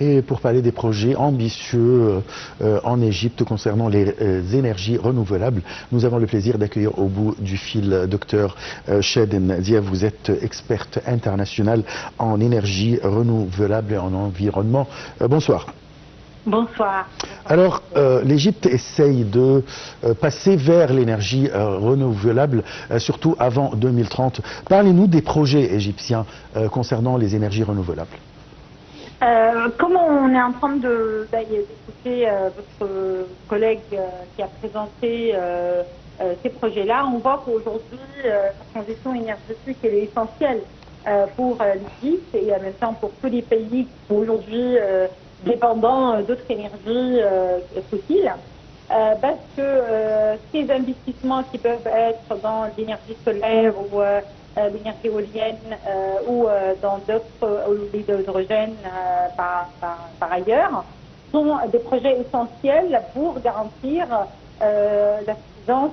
Et pour parler des projets ambitieux en Égypte concernant les énergies renouvelables, nous avons le plaisir d'accueillir au bout du fil Dr Shaden Diab. Vous êtes experte internationale en énergie renouvelable et en environnement. Bonsoir. Bonsoir. Alors, l'Égypte essaye de passer vers l'énergie renouvelable, surtout avant 2030. Parlez-nous des projets égyptiens concernant les énergies renouvelables. Comme on est en train d'écouter votre collègue qui a présenté ces projets-là, on voit qu'aujourd'hui, la transition énergétique elle est essentielle pour l'Égypte et en même temps pour tous les pays qui sont aujourd'hui dépendants d'autres énergies fossiles. Parce que ces investissements qui peuvent être dans l'énergie solaire ou l'énergie éolienne ou dans d'autres l'hydrogène par ailleurs, sont des projets essentiels pour garantir la suffisance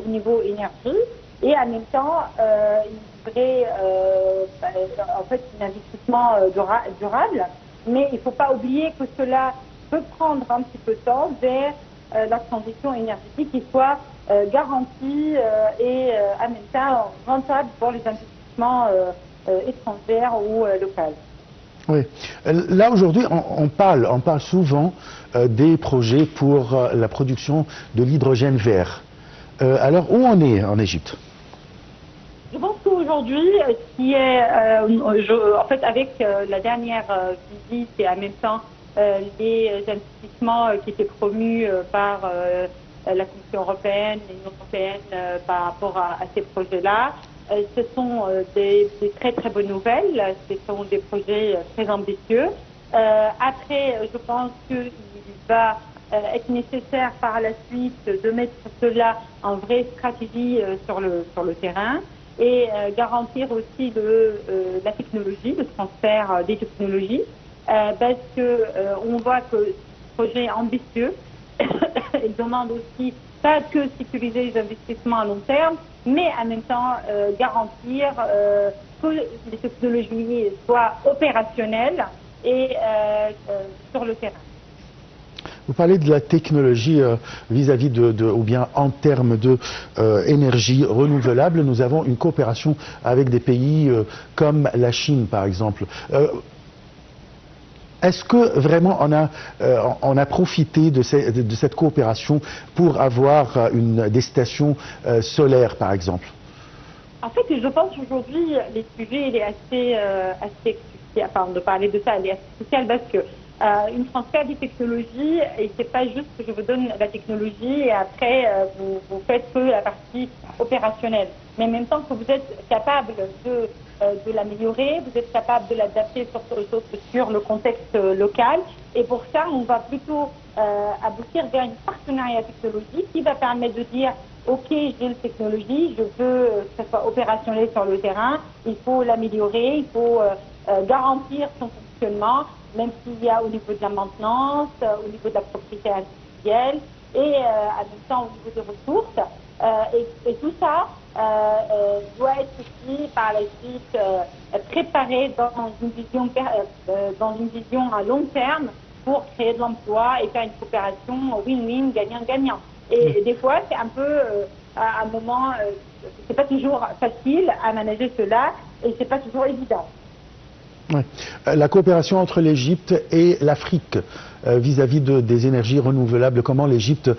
au niveau énergie et en même temps il faudrait en fait un investissement durable. Mais il ne faut pas oublier que cela peut prendre un petit peu de temps vers la transition énergétique qui soit garantie et en même temps rentable pour les investissements étrangers ou locaux. Oui. Là aujourd'hui, on parle souvent des projets pour la production de l'hydrogène vert. Alors où on est en Égypte? Je pense qu'aujourd'hui, ce qui est, en fait, avec la dernière visite et en même temps les investissements qui étaient promus par la Commission européenne et l'Union européenne par rapport à ces projets-là, ce sont des très très bonnes nouvelles. Ce sont des projets très ambitieux. Après, je pense qu'il va être nécessaire par la suite de mettre cela en vraie stratégie sur le terrain. Et garantir aussi la technologie, le transfert des technologies, parce que on voit que ce projet est ambitieux. Il demande aussi pas que sécuriser les investissements à long terme, mais en même temps garantir que les technologies soient opérationnelles et sur le terrain. Vous parlez de la technologie vis-à-vis ou bien en termes de énergie renouvelable. Nous avons une coopération avec des pays comme la Chine, par exemple. Est-ce que vraiment on a profité de cette coopération pour avoir des stations solaires, par exemple? En fait, je pense qu'aujourd'hui, les sujets, il est assez crucial, de parler de ça, il est assez crucial parce que une transfert des technologies, et c'est pas juste que je vous donne la technologie et après vous faites que la partie opérationnelle. Mais en même temps que vous êtes capable de l'améliorer, vous êtes capable de l'adapter sur le contexte local. Et pour ça, on va plutôt aboutir vers une partenariat technologique qui va permettre de dire OK, j'ai une technologie, je veux que ça soit opérationnel sur le terrain, il faut l'améliorer, il faut garantir son fonctionnement, même s'il y a au niveau de la maintenance, au niveau de la propriété industrielle et en même temps au niveau des ressources. Et tout ça doit être aussi par la suite préparé dans une vision à long terme pour créer de l'emploi et faire une coopération win-win, gagnant-gagnant. Et des fois, c'est un peu, à un moment, c'est pas toujours facile à manager cela et c'est pas toujours évident. Ouais. La coopération entre l'Égypte et l'Afrique vis-à-vis des énergies renouvelables, comment l'Égypte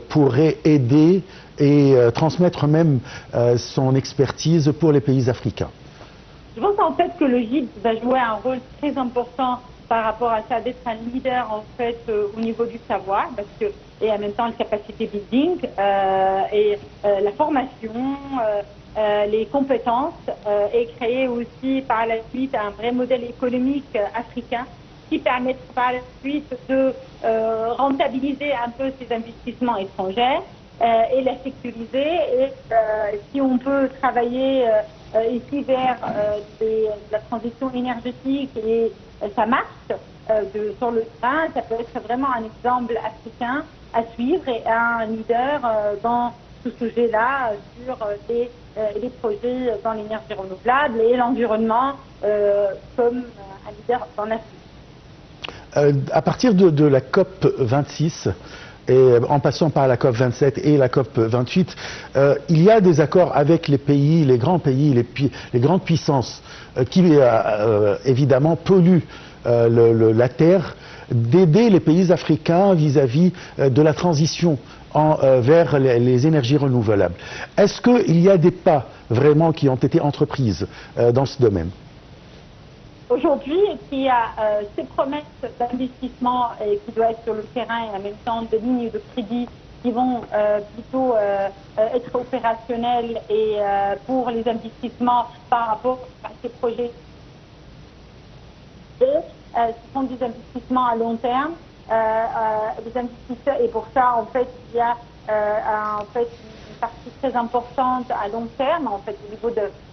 pourrait aider et transmettre même son expertise pour les pays africains? Je pense en fait que l'Égypte va jouer un rôle très important par rapport à ça, d'être un leader en fait au niveau du savoir, parce que et en même temps le capacité building et la formation. Les compétences et créer aussi par la suite un vrai modèle économique africain qui permettra par la suite de rentabiliser un peu ces investissements étrangers et la sécuriser. Et si on peut travailler ici vers la transition énergétique et ça marche sur le terrain, ça peut être vraiment un exemple africain à suivre et un leader dans ce sujet-là sur les projets dans l'énergie renouvelable et l'environnement comme un leader en Afrique. À partir de la COP 26, et en passant par la COP 27 et la COP 28, il y a des accords avec les pays, les grands pays, les grandes puissances qui évidemment polluent la terre, d'aider les pays africains vis-à-vis de la transition vers les énergies renouvelables. Est-ce qu'il y a des pas vraiment qui ont été entreprises dans ce domaine? Aujourd'hui, il y a ces promesses d'investissement qui doivent être sur le terrain et en même temps des lignes de crédit qui vont plutôt être opérationnelles et pour les investissements par rapport à ces projets. Ce sont des investissements à long terme, des investisseurs, et pour ça, en fait, il y a une partie très importante à long terme, en fait, au niveau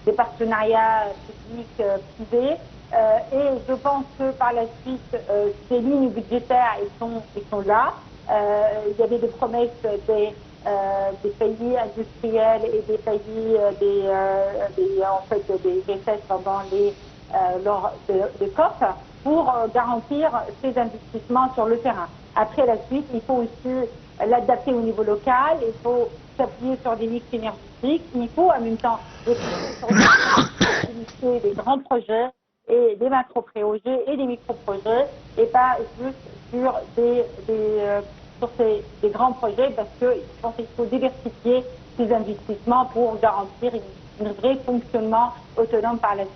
des partenariats publics privés. Et je pense que par la suite, ces lignes budgétaires, ils sont là. Il y avait des promesses des pays industriels et des pays des G7 pendant lors de COP pour garantir ces investissements sur le terrain. Après la suite, il faut aussi l'adapter au niveau local, il faut s'appuyer sur des mix énergétiques, il faut en même temps sur des grands projets et des macro-projets et des micro-projets et pas juste sur des grands projets parce que je pense qu'il faut diversifier ces investissements pour garantir un vrai fonctionnement autonome par la suite.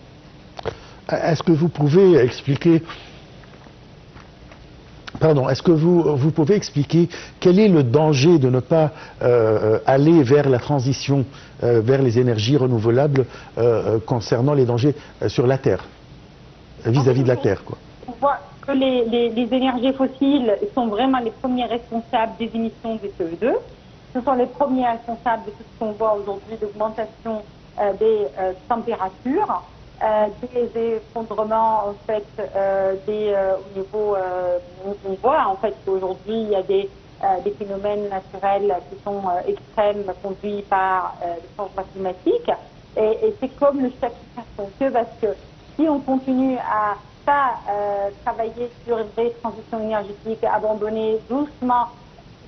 Est-ce que vous pouvez expliquer est-ce que vous pouvez expliquer quel est le danger de ne pas aller vers la transition vers les énergies renouvelables concernant les dangers sur la Terre, vis-à-vis de la Terre, quoi? On voit que les énergies fossiles sont vraiment les premiers responsables des émissions de CO2. Ce sont les premiers responsables de tout ce qu'on voit aujourd'hui d'augmentation des températures. Des effondrements en fait au niveau on voit en fait qu'aujourd'hui il y a des phénomènes naturels qui sont extrêmes conduits par le changement climatique et c'est comme le chapitre parce que si on continue à pas travailler sur une vraie transition énergétique, abandonner doucement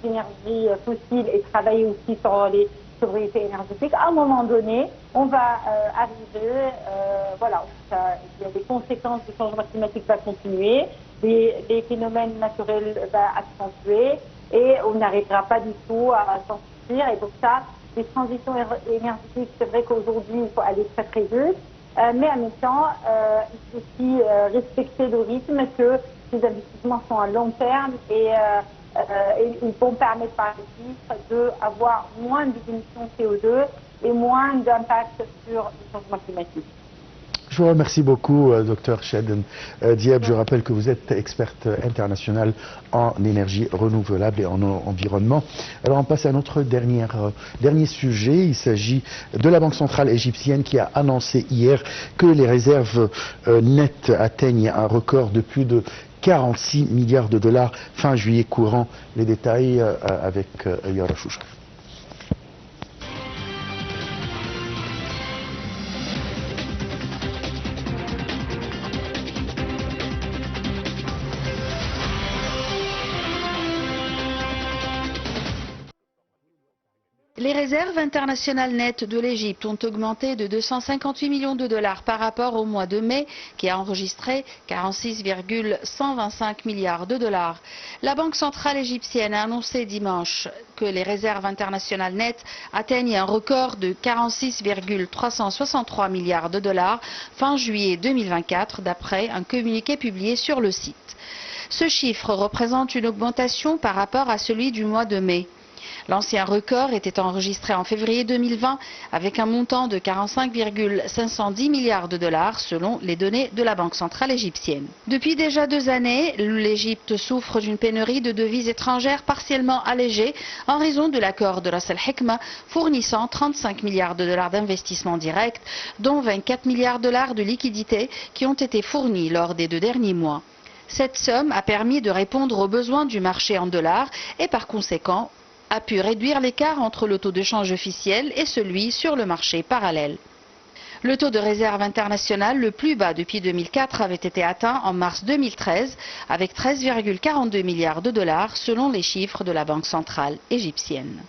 les énergies fossiles et travailler aussi sur les sobriété énergétique, à un moment donné, on va arriver, il y a des conséquences du changement climatique va continuer, les phénomènes naturels vont accentuer et on n'arrivera pas du tout à s'en sortir. Et pour ça, les transitions énergétiques, c'est vrai qu'aujourd'hui, il faut aller très très vite, mais en même temps, il faut aussi respecter le rythme que ces investissements sont à long terme et ils vont permettre par exemple d'avoir moins d'émissions CO2 et moins d'impact sur le changement climatique. Je vous remercie beaucoup, Dr Shedden Diab. Je rappelle que vous êtes experte internationale en énergie renouvelable et en environnement. Alors on passe à notre dernier sujet. Il s'agit de la Banque centrale égyptienne qui a annoncé hier que les réserves nettes atteignent un record de plus de 46 milliards de dollars fin juillet courant. Les détails avec Yara Choucha. Les réserves internationales nettes de l'Égypte ont augmenté de 258 millions de dollars par rapport au mois de mai, qui a enregistré 46,125 milliards de dollars. La Banque centrale égyptienne a annoncé dimanche que les réserves internationales nettes atteignent un record de 46,363 milliards de dollars fin juillet 2024, d'après un communiqué publié sur le site. Ce chiffre représente une augmentation par rapport à celui du mois de mai. L'ancien record était enregistré en février 2020 avec un montant de 45,510 milliards de dollars selon les données de la Banque centrale égyptienne. Depuis déjà 2 années, l'Égypte souffre d'une pénurie de devises étrangères partiellement allégée en raison de l'accord de Ras Al-Hikma fournissant 35 milliards de dollars d'investissements directs, dont 24 milliards de dollars de liquidités qui ont été fournis lors des 2 derniers mois. Cette somme a permis de répondre aux besoins du marché en dollars et par conséquent a pu réduire l'écart entre le taux de change officiel et celui sur le marché parallèle. Le taux de réserve international le plus bas depuis 2004 avait été atteint en mars 2013 avec 13,42 milliards de dollars selon les chiffres de la Banque centrale égyptienne.